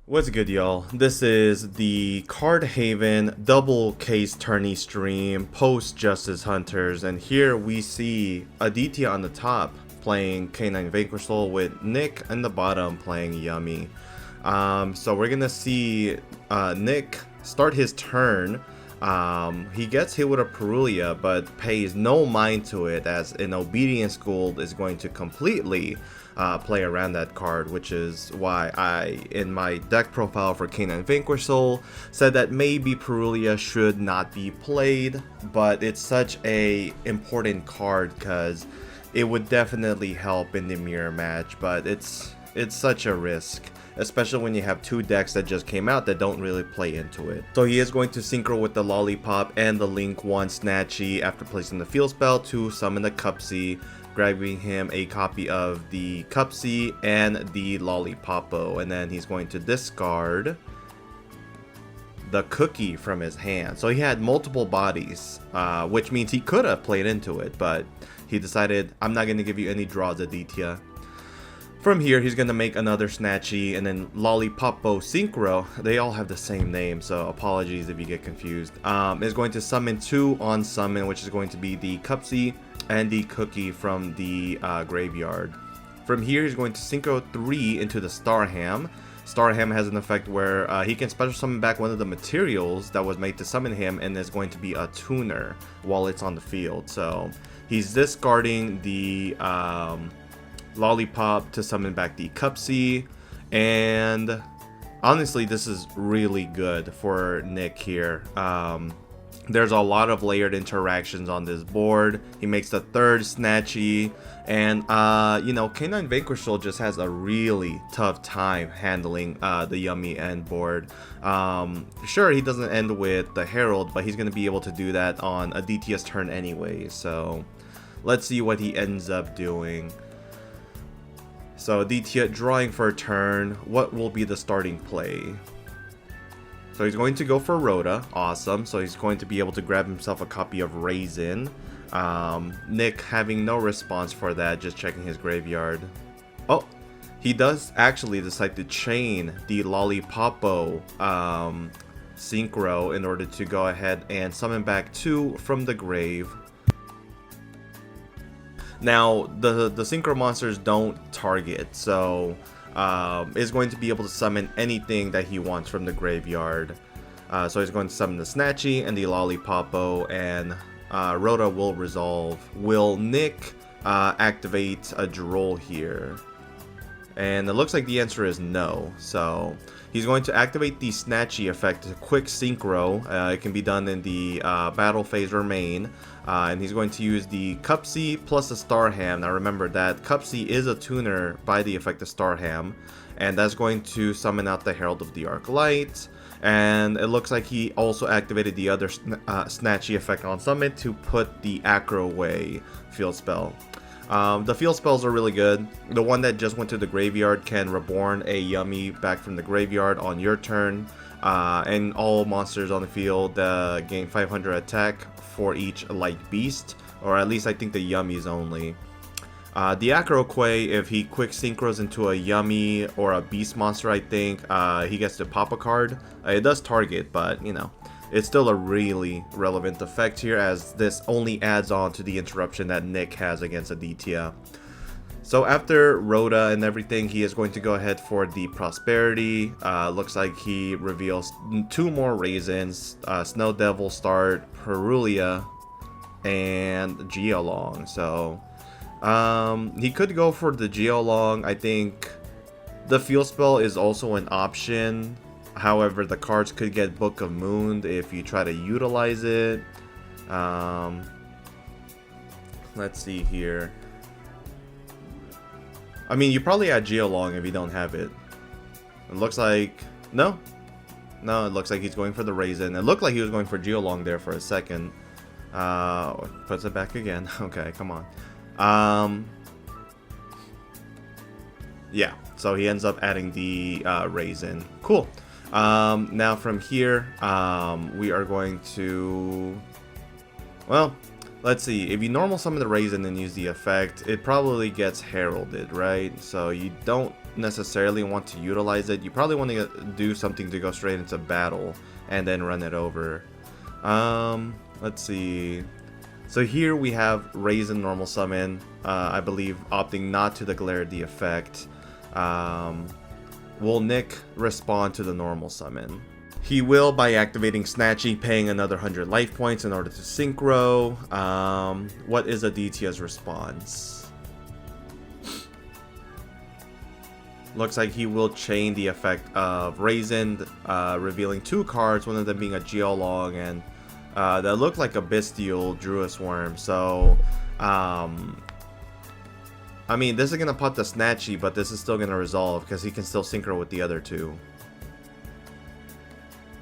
What's good, y'all? This is the Card Haven double case tourney stream post Justice Hunters, and here we see Aditya on the top playing K9 Vanquish with Nick in the bottom playing Yummy. So we're gonna see Nick start his turn. He gets hit with a Perulia but pays no mind to it, as an Obedience Gold is going to completely play around that card, which is why I, in my deck profile for K9 Vanquish said that maybe Perulia should not be played, but it's such a important card because it would definitely help in the mirror match, but it's such a risk, especially when you have two decks that just came out that don't really play into it. So he is going to synchro with the Lollipop and the Link 1 Snatchy after placing the field spell to summon the Cupsy, grabbing him a copy of the Cupsy and the Lollipopo, and then he's going to discard the Cookie from his hand. So he had multiple bodies, which means he could have played into it, but he decided, I'm not going to give you any draws, Aditya. From here, he's going to make another Snatchy, and then Lollipopo Synchro, they all have the same name, so apologies if you get confused, is going to summon two on summon, which is going to be the Cupsy and the Cookie from the graveyard. From here, he's going to Synchro 3 into the Starham. Starham has an effect where he can special summon back one of the materials that was made to summon him, and is going to be a tuner while it's on the field. So he's discarding the Lollipop to summon back the Cupsy, and honestly this is really good for Nick here. There's a lot of layered interactions on this board. He makes the third Snatchy, and you know, K9 Vanquish just has a really tough time handling the Yummy end board. Sure, he doesn't end with the Herald, but he's going to be able to do that on Aditya's turn anyway, so let's see what he ends up doing. So Aditya drawing for a turn. What will be the starting play? So he's going to go for Rhoda. Awesome. So he's going to be able to grab himself a copy of Raisin. Nick having no response for that, just checking his graveyard. Oh, he does actually decide to chain the Lollipopo Synchro in order to go ahead and summon back two from the grave. Now, the Synchro monsters don't target, so is going to be able to summon anything that he wants from the graveyard. So he's going to summon the Snatchy and the Lollipopo, and Rhoda will resolve. Will Nick activate a Droll here? And it looks like the answer is no. So he's going to activate the Snatchy effect, a quick synchro. It can be done in the battle phase or main. And he's going to use the Cupsy plus the Starham. Now remember that Cupsy is a tuner by the effect of Starham. And that's going to summon out the Herald of the Arc Light. And it looks like he also activated the other Snatchy effect on summon to put the Acro away field spell. The field spells are really good. The one that just went to the graveyard can reborn a Yummy back from the graveyard on your turn. And all monsters on the field gain 500 attack for each light beast, or at least I think the Yummies only. The Acro Quay, if he quick synchros into a Yummy or a beast monster, I think he gets to pop a card. It does target, but you know, it's still a really relevant effect here, as this only adds on to the interruption that Nick has against Aditya. So after Rhoda and everything, he is going to go ahead for the Prosperity. Looks like he reveals two more Raisins, Snow Devil Start, Perulia, and Geolong. So he could go for the Geolong. I think the field spell is also an option. However, the cards could get Book of Moon if you try to utilize it. Let's see here. I mean, you probably add Geolong if you don't have it. It looks like... No, it looks like he's going for the Raisin. It looked like he was going for Geolong there for a second. Puts it back again. Okay, come on. Yeah, so he ends up adding the Raisin. Cool. Now from here, we are going to... Well, let's see, if you normal summon the Raisin and use the effect, it probably gets heralded, right? So you don't necessarily want to utilize it. You probably want to do something to go straight into battle and then run it over. Let's see. So here we have Raisin normal summon, I believe opting not to declare the effect. Will Nick respond to the normal summon? He will by activating Snatchy, paying another 100 life points in order to synchro. What is Aditya's response? Looks like he will chain the effect of Raisin, revealing 2 cards, one of them being a Geolong and that looked like a bestial Druis Worm. So, I mean, this is gonna put the Snatchy, but this is still gonna resolve because he can still synchro with the other 2.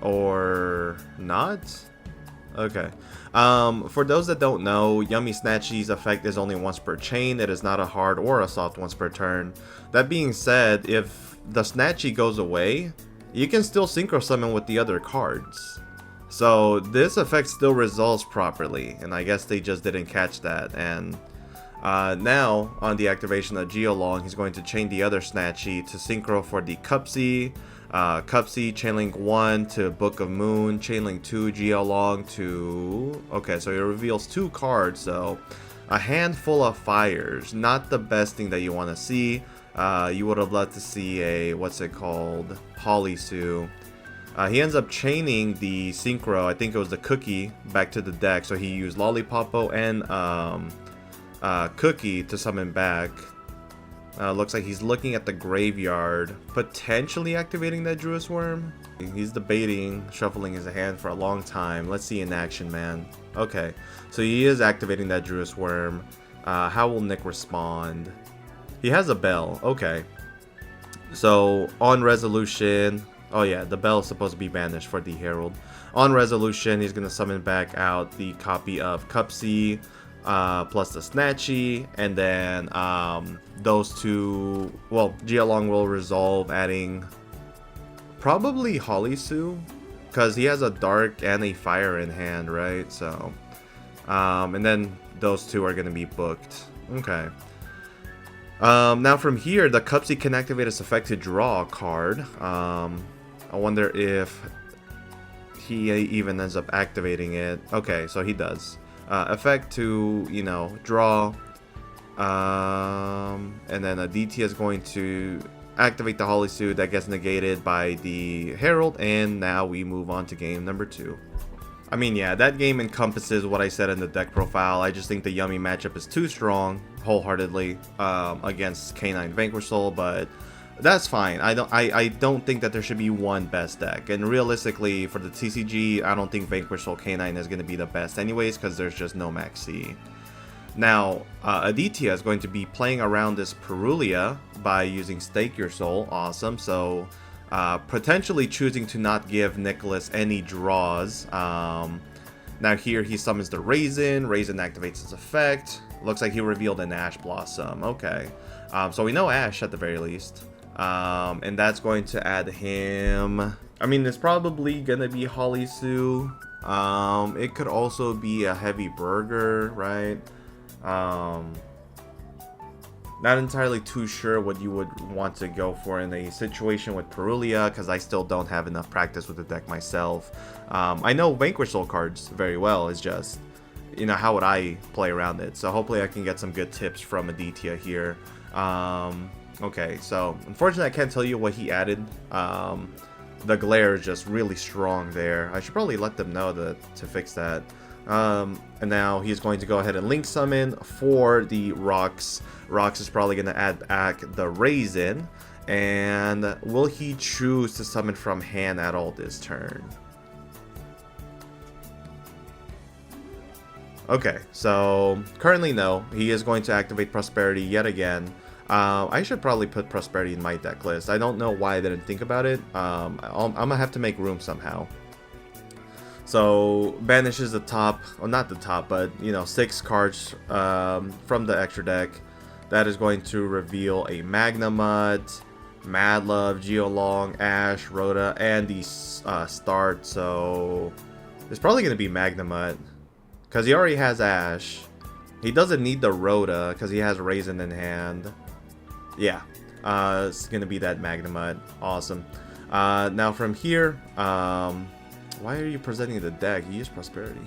Or not? Okay. For those that don't know, Yummy Snatchy's effect is only once per chain. It is not a hard or a soft once per turn. That being said, if the Snatchy goes away, you can still synchro summon with the other cards. So this effect still resolves properly, and I guess they just didn't catch that. And now, on the activation of Geolong, he's going to chain the other Snatchy to synchro for the Cupsy. Cupsy, Chainlink 1 to Book of Moon, Chainlink 2, Geolong to... Okay, so he reveals 2 cards, so a handful of fires. Not the best thing that you want to see. You would have loved to see a, what's it called, Holisu. He ends up chaining the Synchro, I think it was the Cookie, back to the deck. So he used Lollipopo and Cookie to summon back. Looks like he's looking at the graveyard, potentially activating that Druis Worm. He's debating, shuffling his hand for a long time. Let's see in action, man. Okay, so he is activating that Druis Worm. How will Nick respond? He has a bell. Okay. So, on resolution... Oh yeah, the bell is supposed to be banished for the Herald. On resolution, he's going to summon back out the copy of Cupsy, plus the Snatchy, and then those 2... Well, Geolong will resolve, adding probably Holisu, because he has a Dark and a Fire in hand, right? So, and then those 2 are going to be booked. Okay. Now from here, the Cupsy can activate its effect to draw a card. I wonder if he even ends up activating it. Okay, so he does. Effect to, you know, draw. And then Aditya is going to activate the Holisu. That gets negated by the Herald. And now we move on to game number 2. I mean, yeah, that game encompasses what I said in the deck profile. I just think the Yummy matchup is too strong, wholeheartedly, against K9 Vanquish Soul, but that's fine. I don't think that there should be one best deck. And realistically, for the TCG, I don't think Vanquish Soul K9 is going to be the best anyways, because there's just no Max C. Now, Aditya is going to be playing around this Perulia by using Stake Your Soul. Awesome. So, potentially choosing to not give Nicholas any draws. Now here he summons the Raisin. Raisin activates his effect. Looks like he revealed an Ash Blossom. Okay. So we know Ash at the very least. And that's going to add him... I mean, it's probably going to be Holisu. It could also be a Heavy Burger, right? Not entirely too sure what you would want to go for in a situation with Perulia, because I still don't have enough practice with the deck myself. I know Vanquish Soul cards very well, it's just, you know, how would I play around it? So hopefully I can get some good tips from Aditya here. Okay, so unfortunately I can't tell you what he added. The glare is just really strong there. I should probably let them know to fix that. And now he's going to go ahead and Link Summon for the Rocks. Rocks is probably going to add back the Raisin. And will he choose to summon from hand at all this turn? Okay, so currently no. He is going to activate Prosperity yet again. I should probably put Prosperity in my deck list. I don't know why I didn't think about it. I'm going to have to make room somehow. So, banishes the top, well not the top, but, you know, 6 cards from the extra deck. That is going to reveal a Magnemite, Madlove, Geolong, Ash, Rhoda, and the Start. So, it's probably going to be Magnemite. because he already has Ash. He doesn't need the Rhoda because he has Raisin in hand. Yeah, it's gonna be that Magnemite. Awesome. Now from here, why are you presenting the deck? You use Prosperity.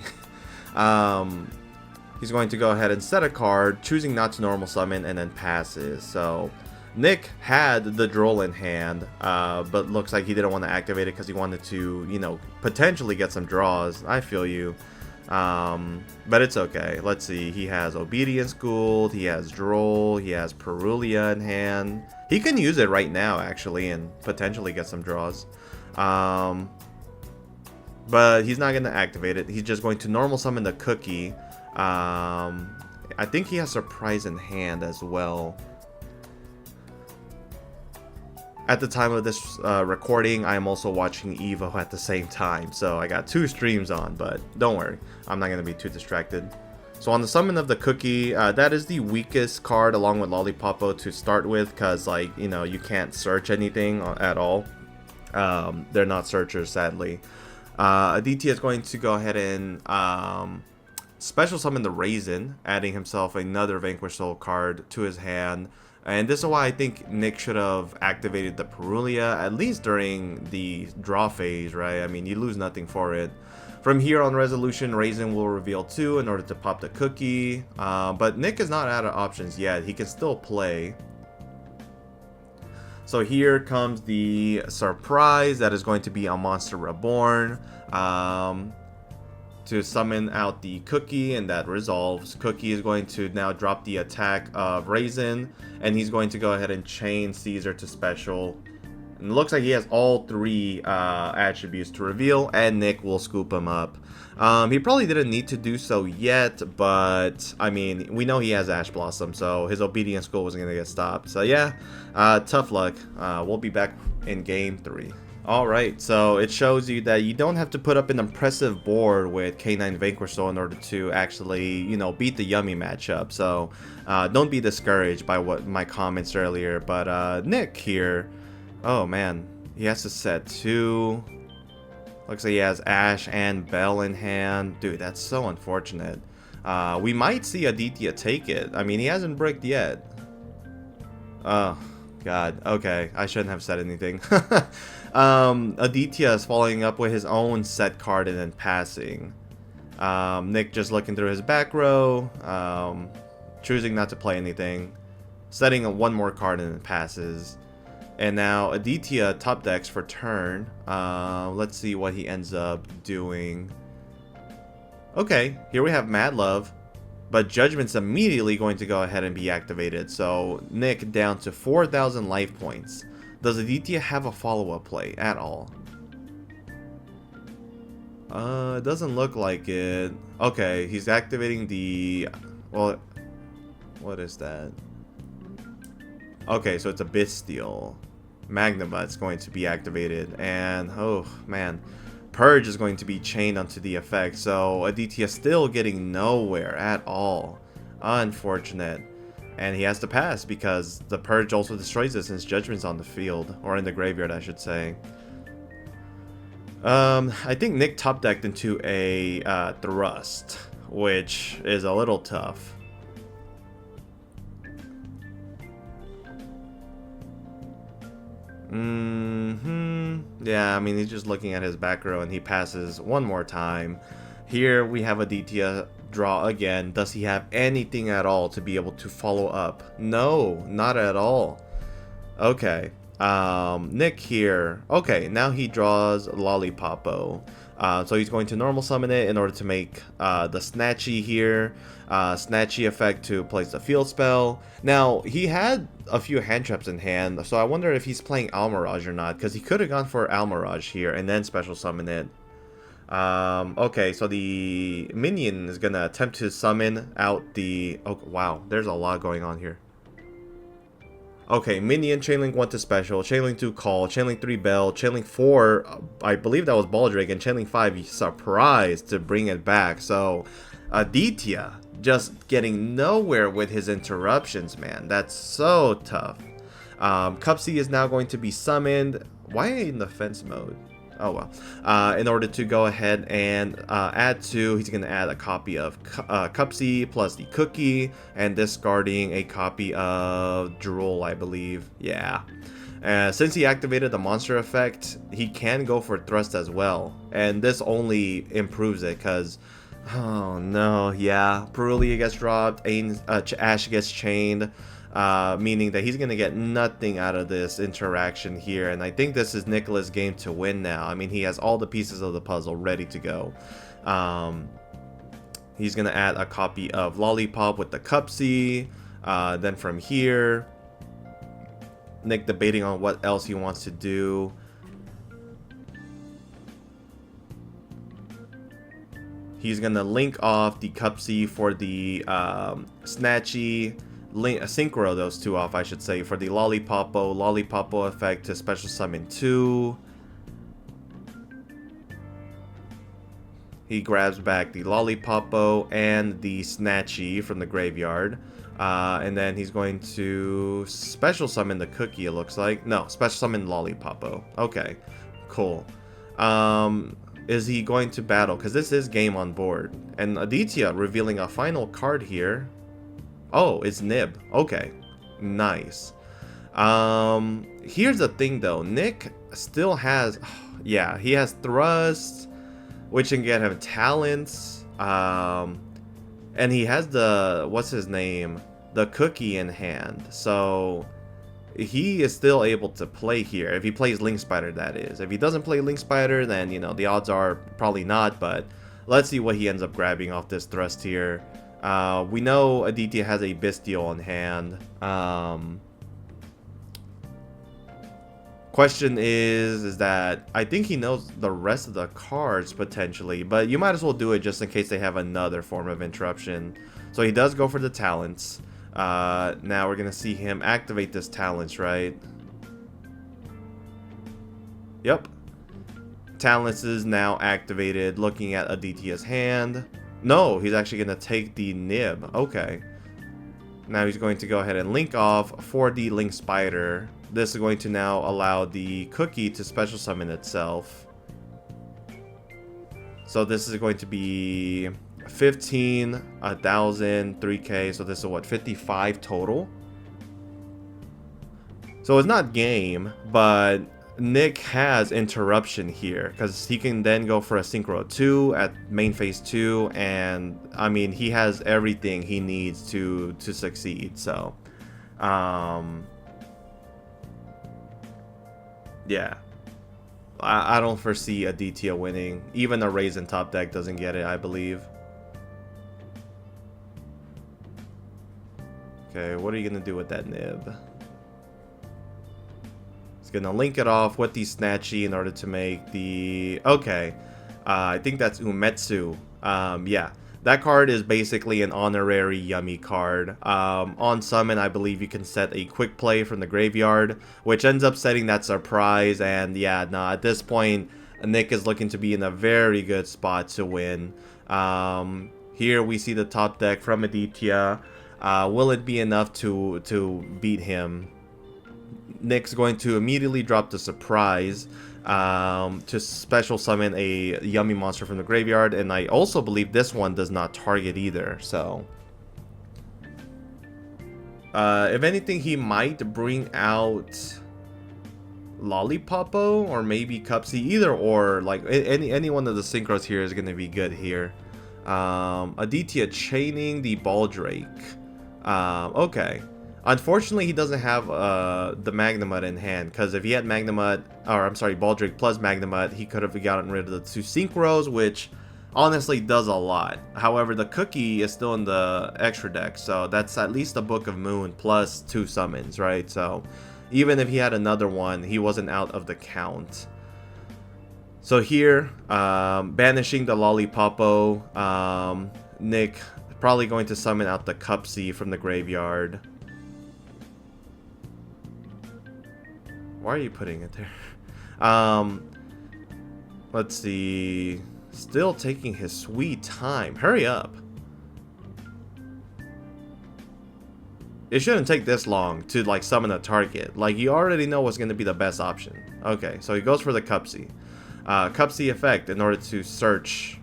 He's going to go ahead and set a card, choosing not to normal summon, and then passes. So Nick had the Droll in hand, but looks like he didn't want to activate it because he wanted to, you know, potentially get some draws. I feel you. But it's okay. Let's see. He has Obedience Gould, he has Droll, he has Perulia in hand. He can use it right now, actually, and potentially get some draws. But he's not going to activate it. He's just going to normal summon the Cookie. I think he has Surprise in hand as well. At the time of this recording, I am also watching Evo at the same time. So I got 2 streams on, but don't worry. I'm not going to be too distracted. So on the summon of the Cookie, that is the weakest card along with Lollipopo to start with. Because, like, you know, you can't search anything at all. They're not searchers, sadly. Aditya is going to go ahead and special summon the Raisin, adding himself another Vanquish Soul card to his hand. And this is why I think Nick should have activated the Perulia, at least during the draw phase, right? I mean, you lose nothing for it. From here on resolution, Raisin will reveal 2 in order to pop the Cookie. But Nick is not out of options yet. He can still play. So here comes the surprise. That is going to be a Monster Reborn. To summon out the Cookie, and that resolves. Cookie is going to now drop the attack of Raisin, and he's going to go ahead and chain Caesar to special. And it looks like he has all 3 attributes to reveal, and Nick will scoop him up. He probably didn't need to do so yet, but I mean, we know he has Ash Blossom, so his Obedience Goal wasn't going to get stopped. So yeah, tough luck. We'll be back in game 3. Alright, so it shows you that you don't have to put up an impressive board with K9 Vanquish Soul in order to actually, you know, beat the Yummy matchup. So don't be discouraged by what my comments earlier. But Nick here, oh man, he has to set 2. Looks like he has Ash and Bell in hand. Dude, that's so unfortunate. We might see Aditya take it. I mean, he hasn't bricked yet. Oh, God. Okay, I shouldn't have said anything. Aditya is following up with his own set card and then passing. Nick just looking through his back row, choosing not to play anything, setting one more card and then passes. And now Aditya top decks for turn. Let's see what he ends up doing. Okay, here we have Mad Love, but Judgment's immediately going to go ahead and be activated. So Nick down to 4,000 life points. Does Aditya have a follow-up play at all? It doesn't look like it. Okay, he's activating the... Well, what is that? Okay, so it's a Bisteel. Magnemite's going to be activated. And, oh, man. Purge is going to be chained onto the effect. So, Aditya still getting nowhere at all. Unfortunate. And he has to pass because the Purge also destroys it since Judgment's on the field. Or in the graveyard, I should say. I think Nick top decked into a Thrust, which is a little tough. Yeah, I mean, he's just looking at his back row and he passes one more time. Here we have Aditya draw again. Does he have anything at all to be able to follow up? No, not at all. Okay. Nick here. Okay, now he draws Lollipopo. So he's going to normal summon it in order to make the Snatchy here. Snatchy effect to place a field spell. Now, he had a few hand traps in hand, so I wonder if he's playing Almirage or not, because he could have gone for Almirage here and then special summon it. Okay, so the minion is going to attempt to summon out the... Oh, wow, there's a lot going on here. Okay, minion, Chainlink 1 to special, Chainlink 2 call, Chainlink 3 bell, Chainlink 4, I believe that was Baldrake, and Chainlink 5 surprise to bring it back. So, Aditya just getting nowhere with his interruptions, man. That's so tough. Cupsy is now going to be summoned. Why in the fence mode? Oh well. In order to go ahead and add to, he's going to add a copy of Cupsy plus the cookie, and discarding a copy of Drool, I believe. Yeah. Since he activated the monster effect, he can go for Thrust as well, and this only improves it because, oh no, yeah, Perulia gets dropped, Ash gets chained, meaning that he's gonna get nothing out of this interaction here, and I think this is Nicholas' game to win now. I mean, he has all the pieces of the puzzle ready to go. He's gonna add a copy of Lollipop with the Cupsy, then from here, Nick debating on what else he wants to do. He's gonna link off the Cupsy for the Snatchy, synchro those two off, I should say, for the Lollipopo effect to special summon 2. He grabs back the Lollipopo and the Snatchy from the graveyard. And then he's going to special summon the cookie, it looks like. No, special summon Lollipopo. Okay, cool. Is he going to battle? Because this is game on board. And Aditya revealing a final card here. Oh, it's Nib. Okay, nice. Here's the thing though. Nick still has... yeah, he has Thrust, which can get him talents. And he has the... what's his name? The cookie in hand, so he is still able to play here. If he plays Link Spider, that is. If he doesn't play Link Spider, then, you know, the odds are probably not, but let's see what he ends up grabbing off this Thrust here. We know Aditya has a Bestial in hand. Question is that I think he knows the rest of the cards potentially, but you might as well do it just in case they have another form of interruption. So he does go for the talents. Now we're gonna see him activate this talents, right? Yep. Talents is now activated. Looking at Aditya's hand. No, he's actually gonna take the Nib. Okay. Now he's going to go ahead and link off for the Link Spider. This is going to now allow the cookie to special summon itself. So this is going to be 15, 1,000, 3k. So this is what, 55 total? So it's not game, but Nick has interruption here because he can then go for a Synchro 2 at main phase 2, and I mean he has everything he needs to succeed. So yeah, I don't foresee Aditya winning. Even a Raisin top deck doesn't get it, I believe. Okay, what are you gonna do with that Nib? Gonna link it off with the Snatchy in order to make the... okay, I think that's Umetsu. Yeah, that card is basically an honorary yummy card. On summon, I believe you can set a quick play from the graveyard, which ends up setting that surprise. And yeah, nah, at this point, Nick is looking to be in a very good spot to win. Here we see the top deck from Aditya. Will it be enough to beat him? Nick's going to immediately drop the surprise to special summon a yummy monster from the graveyard, and I also believe this one does not target either. So if anything, he might bring out Lollipopo or maybe Cupsy, either or. Like any one of the synchros here is going to be good here. Aditya chaining the Baldrake. Okay. Unfortunately, he doesn't have the Magnemite in hand, because if he had Magnemite, or I'm sorry, Baldrake plus Magnemite, he could have gotten rid of the 2 Synchros, which honestly does a lot. However, the cookie is still in the extra deck, so that's at least a Book of Moon plus 2 summons, right? So even if he had another one, he wasn't out of the count. So here, banishing the Lollipopo, Nick probably going to summon out the Cupsy from the graveyard. Why are you putting it there? Let's see. Still taking his sweet time. Hurry up. It shouldn't take this long to like summon a target. Like, you already know what's going to be the best option. Okay, so he goes for the Cupsy. Cup C effect in order to search.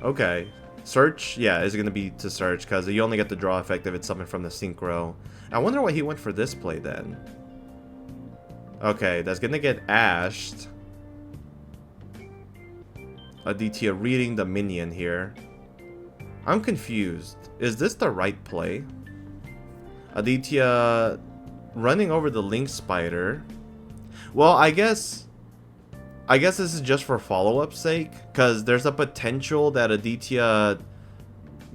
Okay. Search, yeah, is going to be to search because you only get the draw effect if it's summoned from the synchro. I wonder why he went for this play then. Okay, that's going to get ashed. Aditya reading the minion here. I'm confused. Is this the right play? Aditya running over the Link Spider. Well, I guess this is just for follow-up sake, because there's a potential that Aditya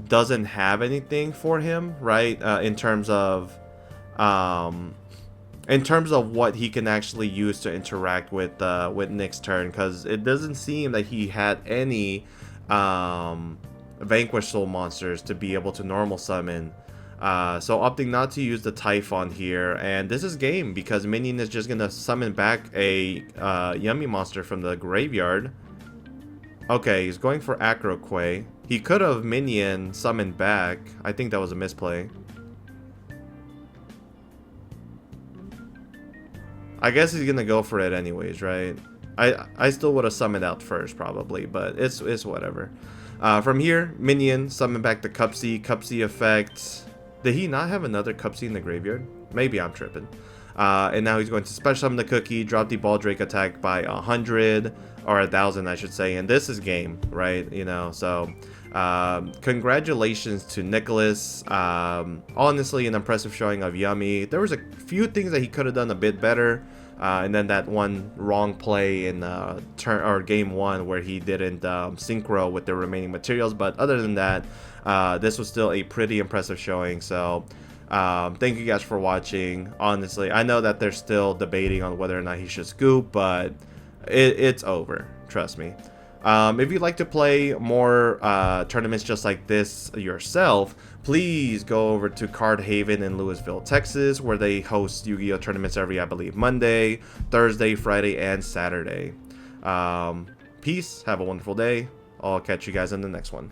doesn't have anything for him, right? In terms of what he can actually use to interact with Nick's turn, because it doesn't seem that he had any Vanquish soul monsters to be able to normal summon. So opting not to use the Typhon here, and this is game because Minion is just gonna summon back a Yummy monster from the graveyard. Okay, he's going for Acroquay. He could have Minion summoned back. I think that was a misplay. I guess he's gonna go for it anyways, right? I still would have summoned out first probably, but it's whatever. From here, Minion summon back the Cup C effect. Did he not have another Cup C in the graveyard? Maybe I'm tripping. And now he's going to special summon the Cookie, drop the Baldrake attack by 100 or 1,000, I should say. And this is game, right? You know, so congratulations to Nicholas. Honestly, an impressive showing of Yummy. There was a few things that he could have done a bit better. And then that one wrong play in game one where he didn't synchro with the remaining materials. But other than that, this was still a pretty impressive showing. So thank you guys for watching. Honestly, I know that they're still debating on whether or not he should scoop, but it's over. Trust me. If you'd like to play more tournaments just like this yourself, please go over to Card Haven in Louisville, Texas, where they host Yu-Gi-Oh! Tournaments every, I believe, Monday, Thursday, Friday, and Saturday. Peace. Have a wonderful day. I'll catch you guys in the next one.